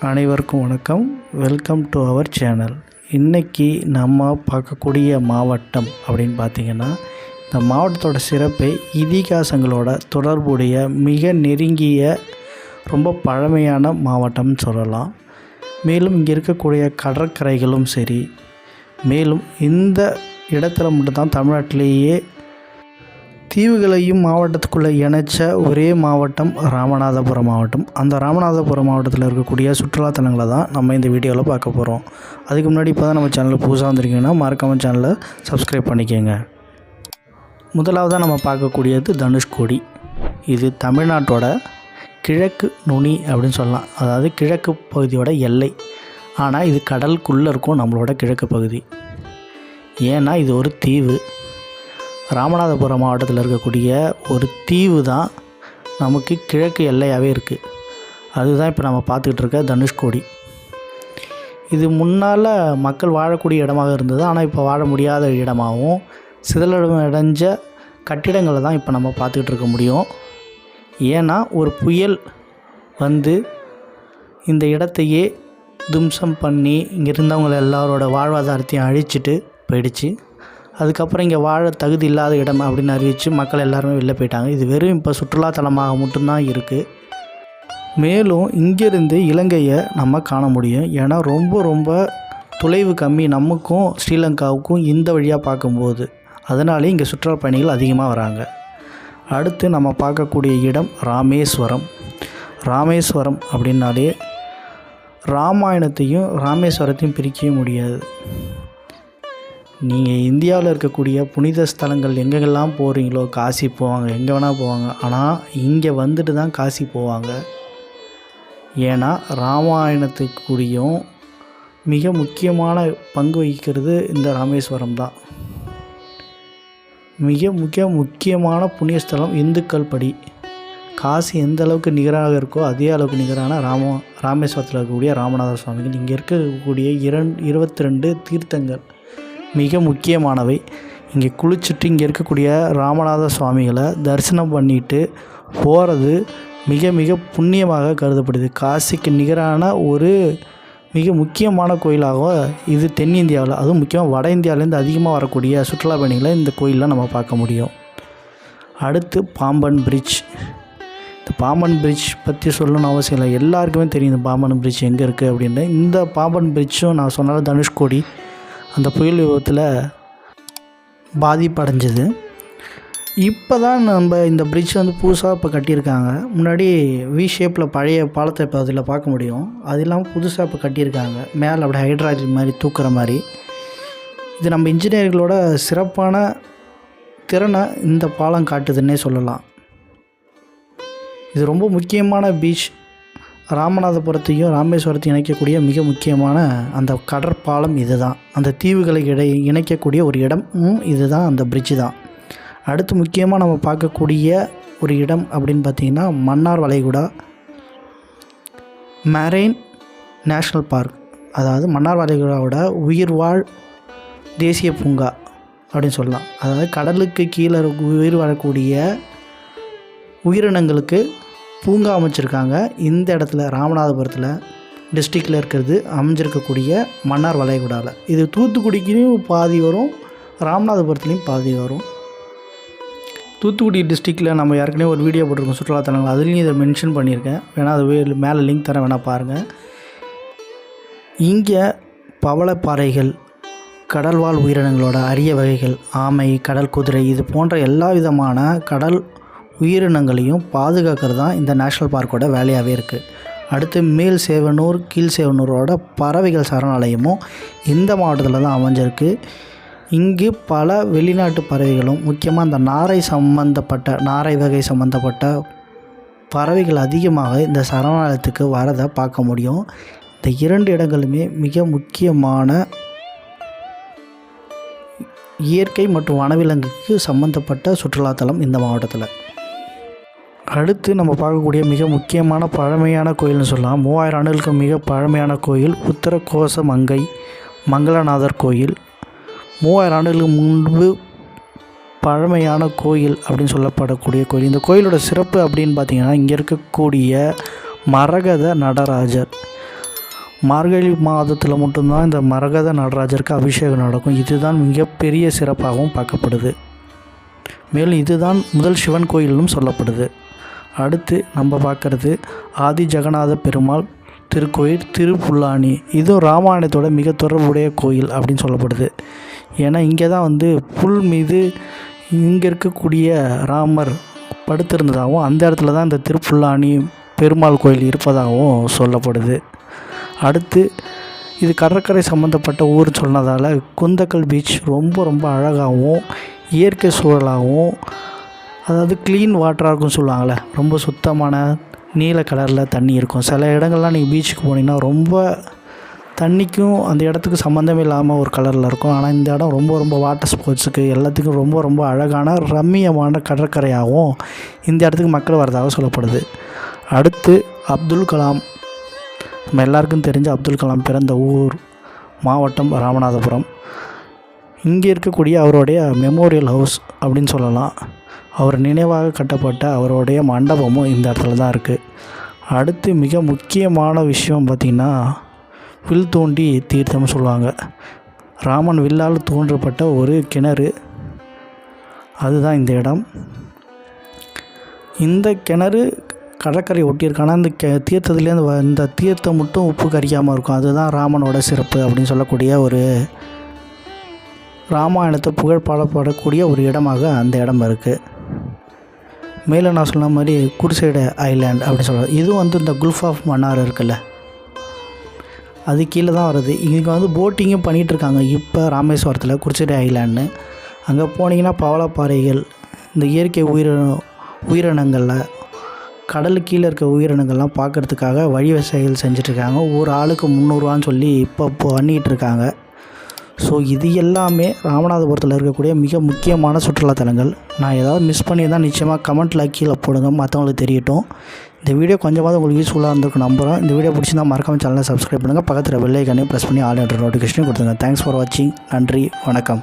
அனைவருக்கும் வணக்கம். Welcome to our channel. இன்றைக்கி நம்ம பார்க்கக்கூடிய மாவட்டம் அப்படின்னு பார்த்திங்கன்னா, இந்த மாவட்டத்தோட சிறப்பை இதிகாசங்களோட தொடர்புடைய மிக நெருங்கிய ரொம்ப பழமையான மாவட்டம்னு சொல்லலாம். மேலும் இங்கே இருக்கக்கூடிய கடற்கரைகளும் சரி, மேலும் இந்த இடத்துல மட்டும்தான் தமிழ்நாட்டிலேயே தீவுகளையும் மாவட்டத்துக்குள்ளே இணைச்ச ஒரே மாவட்டம் ராமநாதபுரம் மாவட்டம். அந்த ராமநாதபுரம் மாவட்டத்தில் இருக்கக்கூடிய சுற்றுலாத்தலங்களை தான் நம்ம இந்த வீடியோவில் பார்க்க போகிறோம். அதுக்கு முன்னாடி இப்போ தான் நம்ம சேனலில் புதுசாக வந்திருக்கீங்கன்னா மறக்காமல் சேனலை சப்ஸ்கிரைப் பண்ணிக்கோங்க. முதலாவதாக நம்ம பார்க்கக்கூடியது தனுஷ்கோடி. இது தமிழ்நாட்டோட கிழக்கு நுனி அப்படின்னு சொல்லலாம். அதாவது கிழக்கு பகுதியோட எல்லை. ஆனால் இது கடலுக்குள்ளே இருக்கும் நம்மளோட கிழக்கு பகுதி. ஏன்னா இது ஒரு தீவு. ராமநாதபுரம் மாவட்டத்தில் இருக்கக்கூடிய ஒரு தீவு தான் நமக்கு கிழக்கு எல்லையாகவே இருக்குது. அதுதான் இப்போ நம்ம பார்த்துக்கிட்டு இருக்க தனுஷ்கோடி. இது முன்னால் மக்கள் வாழக்கூடிய இடமாக இருந்தது. ஆனால் இப்போ வாழ முடியாத இடமாகவும் சிதலடைஞ்ச கட்டிடங்களை தான் இப்போ நம்ம பார்த்துக்கிட்டு இருக்க முடியும். ஏன்னா ஒரு புயல் வந்து இந்த இடத்தையே தும்சம் பண்ணி இங்கே இருந்தவங்களை எல்லாரோட வாழ்வாதாரத்தையும் அழிச்சிட்டு போயிடுச்சு. அதுக்கப்புறம் இங்கே வாழ தகுதி இல்லாத இடம் அப்படின்னு அறிவித்து மக்கள் எல்லாருமே வெளில போயிட்டாங்க. இது வெறும் இப்போ சுற்றுலாத்தலமாக மட்டும்தான் இருக்குது. மேலும் இங்கேருந்து இலங்கையை நம்ம காண முடியும். ஏன்னா ரொம்ப தொலைவு கம்மி நமக்கும் ஸ்ரீலங்காவுக்கும் இந்த வழியாக பார்க்கும்போது. அதனாலே இங்கே சுற்றுலா பயணிகள் அதிகமாக வராங்க. அடுத்து நம்ம பார்க்கக்கூடிய இடம் ராமேஸ்வரம். ராமேஸ்வரம் அப்படின்னாலே ராமாயணத்தையும் ராமேஸ்வரத்தையும் பிரிக்கவே முடியாது. நீங்கள் இந்தியாவில் இருக்கக்கூடிய புனித ஸ்தலங்கள் எங்கெங்கெல்லாம் போகிறீங்களோ, காசி போவாங்க, எங்கே வேணால் போவாங்க. ஆனால் இங்கே வந்துட்டு தான் காசி போவாங்க. ஏன்னா ராமாயணத்துக்குடியும் மிக முக்கியமான பங்கு வகிக்கிறது இந்த ராமேஸ்வரம் தான். மிக முக்கியமான புண்ணியஸ்தலம் இந்துக்கள் படி. காசி எந்த அளவுக்கு நிகராக இருக்கோ அதே அளவுக்கு நிகரான ராமேஸ்வரத்தில் இருக்கக்கூடிய ராமநாத சுவாமிகள். இங்கே இருக்கக்கூடிய 22 தீர்த்தங்கள் மிக முக்கியமானவை. இங்கே குளிச்சுட்டு இங்கே இருக்கக்கூடிய ராமநாத சுவாமிகளை தரிசனம் பண்ணிட்டு போகிறது மிக புண்ணியமாக கருதப்படுது. காசிக்கு நிகரான ஒரு மிக முக்கியமான கோயிலாக இது தென்னிந்தியாவில், அதுவும் முக்கியமாக வட இந்தியாவிலேருந்து அதிகமாக வரக்கூடிய சுற்றுலா பயணிகளை இந்த கோயிலில் நம்ம பார்க்க முடியும். அடுத்து பாம்பன் பிரிட்ஜ். இந்த பாம்பன் பிரிட்ஜ் பற்றி சொல்லணும்னு அவசியம் இல்லை, எல்லாருக்குமே தெரியும் இந்த பாம்பன் பிரிட்ஜ் எங்கே இருக்குது அப்படின்னு. இந்த பாம்பன் பிரிட்ஜும் நான் சொன்னாலும் தனுஷ்கோடி அந்த புயல் விபத்தில் பாதிப்படைஞ்சது. இப்போ தான் நம்ம இந்த பிரிட்ஜ் வந்து புதுசாக இப்போ கட்டியிருக்காங்க. முன்னாடி வி ஷேப்பில் பழைய பாலத்தை இப்போ அதில் பார்க்க முடியும். அது இல்லாமல் புதுசாக இப்போ கட்டியிருக்காங்க. மேலே அப்படி ஹைட்ராலிக் மாதிரி தூக்குற மாதிரி. இது நம்ம இன்ஜினியர்களோட சிறப்பான திறனை இந்த பாலம் காட்டுதுன்னே சொல்லலாம். இது ரொம்ப முக்கியமான பீச். ராமநாதபுரத்தையும் ராமேஸ்வரத்தையும் இணைக்கக்கூடிய மிக முக்கியமான அந்த கடற்பாலம் இது தான். அந்த தீவுகளை இணைக்கக்கூடிய ஒரு இடமும் இது தான், அந்த பிரிட்ஜு தான். அடுத்து முக்கியமாக நம்ம பார்க்கக்கூடிய ஒரு இடம் அப்படின்னு பார்த்திங்கன்னா மன்னார் வளைகுடா மெரைன் நேஷ்னல் பார்க். அதாவது மன்னார் வளைகுடாவோட உயிர்வாழ் தேசிய பூங்கா அப்படின்னு சொல்லலாம். அதாவது கடலுக்கு கீழே உயிர் வாழக்கூடிய உயிரினங்களுக்கு பூங்கா அமைச்சிருக்காங்க. இந்த இடத்துல ராமநாதபுரத்தில் டிஸ்ட்ரிக்டில் இருக்கிறது அமைஞ்சிருக்கக்கூடிய மன்னார் வளைகுடாவில். இது தூத்துக்குடிக்கும் பாதி வரும், ராமநாதபுரத்துலேயும் பாதி வரும். தூத்துக்குடி டிஸ்ட்ரிக்டில் நம்ம ஏற்கனவே ஒரு வீடியோ போட்டிருக்கோம் சுற்றுலாத்தலங்கள், அதுலேயும் இதை மென்ஷன் பண்ணியிருக்கேன். வேணால் அது மேலே லிங்க் தரேன், வேணால் பாருங்கள். இங்கே பவளப்பாறைகள், கடல்வாழ் உயிரினங்களோட அரிய வகைகள், ஆமை, கடல் குதிரை, இது போன்ற எல்லா விதமான கடல் உயிரினங்களையும் பாதுகாக்கிறது தான் இந்த நேஷ்னல் பார்க்கோட வேலையாகவே இருக்குது. அடுத்து மேல் சேவனூர், கீழ் சேவனூரோட பறவைகள் சரணாலயமும் இந்த மாவட்டத்தில் தான் அமைஞ்சிருக்கு. இங்கு பல வெளிநாட்டு பறவைகளும் முக்கியமாக இந்த நாரை வகை சம்மந்தப்பட்ட பறவைகள் அதிகமாக இந்த சரணாலயத்துக்கு வரதை பார்க்க முடியும். இந்த 2 இடங்களுமே மிக முக்கியமான இயற்கை மற்றும் வனவிலங்குக்கு சம்மந்தப்பட்ட சுற்றுலாத்தலம் இந்த மாவட்டத்தில். அடுத்து நம்ம பார்க்கக்கூடிய மிக முக்கியமான பழமையான கோயில்னு சொல்லலாம். 3000 ஆண்டுகளுக்கு மிக பழமையான கோயில் உத்தரகோச மங்களநாதர் கோயில். 3000 ஆண்டுகளுக்கு முன்பு பழமையான கோயில் அப்படின்னு சொல்லப்படக்கூடிய கோயில். இந்த கோயிலோட சிறப்பு அப்படின்னு பார்த்திங்கன்னா, இங்கே இருக்கக்கூடிய மரகத நடராஜர், மார்கழி மாதத்தில் மட்டும்தான் இந்த மரகத நடராஜருக்கு அபிஷேகம் நடக்கும். இதுதான் மிகப்பெரிய சிறப்பாகவும் பார்க்கப்படுது. மேலும் இதுதான் முதல் சிவன் கோயிலும் சொல்லப்படுது. அடுத்து நம்ம பார்க்குறது ஆதி ஜெகநாத பெருமாள் திருக்கோயில் திருப்புல்லானி. இதுவும் ராமாயணத்தோட மிக தொடர்புடைய கோயில் அப்படின்னு சொல்லப்படுது. ஏன்னா இங்கே தான் புல் மீது இங்கே இருக்கக்கூடிய ராமர் படுத்திருந்ததாகவும் அந்த இடத்துல தான் இந்த திருப்புல்லானி பெருமாள் கோயில் இருப்பதாகவும் சொல்லப்படுது. அடுத்து இது கடற்கரை சம்மந்தப்பட்ட ஊர் சொன்னதால் குந்தக்கல் பீச் ரொம்ப அழகாகவும் இயற்கை சூழலாகவும், அதாவது க்ளீன் வாட்டராக இருக்கும்னு சொல்லுவாங்கள்ல, ரொம்ப சுத்தமான நீல கலரில் தண்ணி இருக்கும். சில இடங்கள்லாம் நீங்கள் பீச்சுக்கு போனீங்கன்னா ரொம்ப தண்ணிக்கும் அந்த இடத்துக்கு சம்மந்தமே இல்லாமல் ஒரு கலரில் இருக்கும். ஆனால் இந்த இடம் ரொம்ப வாட்டர் ஸ்போர்ட்ஸுக்கு எல்லாத்துக்கும் ரொம்ப அழகான ரம்மியமான கடற்கரையாகவும் இந்த இடத்துக்கு மக்கள் வரதாக சொல்லப்படுது. அடுத்து அப்துல் கலாம். நம்ம எல்லாருக்கும் தெரிஞ்ச அப்துல் கலாம் பிறந்த ஊர் மாவட்டம் ராமநாதபுரம். இங்கே இருக்கக்கூடிய அவருடைய மெமோரியல் ஹவுஸ் அப்படின்னு சொல்லலாம். அவர் நினைவாக கட்டப்பட்ட அவருடைய மண்டபமும் இந்த இடத்துல தான் இருக்குது. அடுத்து மிக முக்கியமான விஷயம் பார்த்திங்கன்னா வில் தோண்டி தீர்த்தம்னு சொல்லுவாங்க. ராமன் வில்லால் தோன்றப்பட்ட ஒரு கிணறு, அதுதான் இந்த இடம். இந்த கிணறு கடற்கரை ஒட்டியிருக்கான அந்த தீர்த்தத்துலேருந்து இந்த தீர்த்தம் மட்டும் உப்பு கரிக்காமல் இருக்கும். அதுதான் ராமனோட சிறப்பு அப்படின்னு சொல்லக்கூடிய ஒரு ராமாயணத்தை புகழ் பாடப்படக்கூடிய ஒரு இடமாக அந்த இடம் இருக்குது. மேலே நான் சொன்ன மாதிரி குருசைடு ஐலாண்ட் அப்படின்னு சொல்கிறேன். இதுவும் இந்த குல்ஃப் ஆஃப் மன்னார் இருக்குல்ல, அது கீழே தான் வருது. இங்கே போட்டிங்கும் பண்ணிகிட்ருக்காங்க இப்போ ராமேஸ்வரத்தில் குருசைடு ஐலாண்டு. அங்கே போனீங்கன்னா பவளப்பாறைகள், இந்த இயற்கை உயிரினங்களில் கடலுக்கு கீழே இருக்க உயிரினங்கள்லாம் பார்க்குறதுக்காக வழிவசைகள் செஞ்சிட்ருக்காங்க. ஒரு ஆளுக்கு 300 ரூபான்னு சொல்லி இப்போ பண்ணிகிட்ருக்காங்க. ஸோ இது எல்லாமே ராமநாதபுரத்தில் இருக்கக்கூடிய மிக முக்கியமான சுற்றுலாத்தலங்கள். நான் ஏதாவது மிஸ் பண்ணியிருந்தால் நிச்சயமாக கமெண்ட்டில் கீழே போடுங்க, மற்றவங்களுக்கு தெரியட்டும். இந்த வீடியோ கொஞ்சமாவது உங்களுக்கு யூஸ்ஃபுல்லாக இருந்திருக்கும் நம்புகிறோம். இந்த வீடியோ பிடிச்சிருந்தால் மறக்காம சேனலை சப்ஸ்கிரைப் பண்ணுங்கள். பக்கத்தில் பெல் ஐக்கானே ப்ரெஸ் பண்ணி ஆல் என்ற நோட்டிஃபிகேஷனையும் கொடுத்துங்க. தேங்க்ஸ் ஃபார் வாட்சிங். நன்றி, வணக்கம்.